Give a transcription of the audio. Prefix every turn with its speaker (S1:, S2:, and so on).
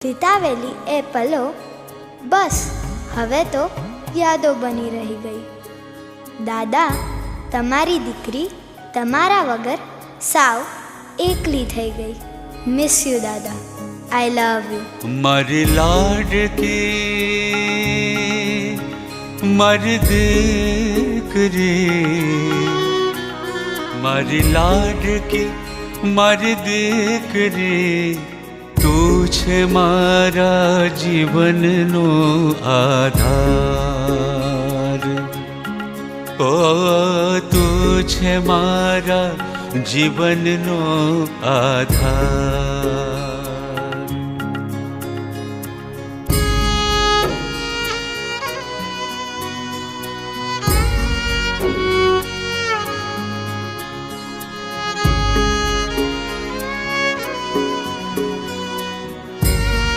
S1: વિતાવેલી એ પલો બસ હવે તો યાદો બની રહી ગઈ. દાદા, તમારી દીકરી તમારા વગર સાવ એકલી થઈ ગઈ. મિસ યુ દાદા. આઈ લવ યુ.
S2: મારી લાડકી, મારી દીકરી, મારી લાડકી, મારી દીકરી, તું છે મારા જીવનનો આધાર. ઓ તું છે મારા જીવનનો આધાર.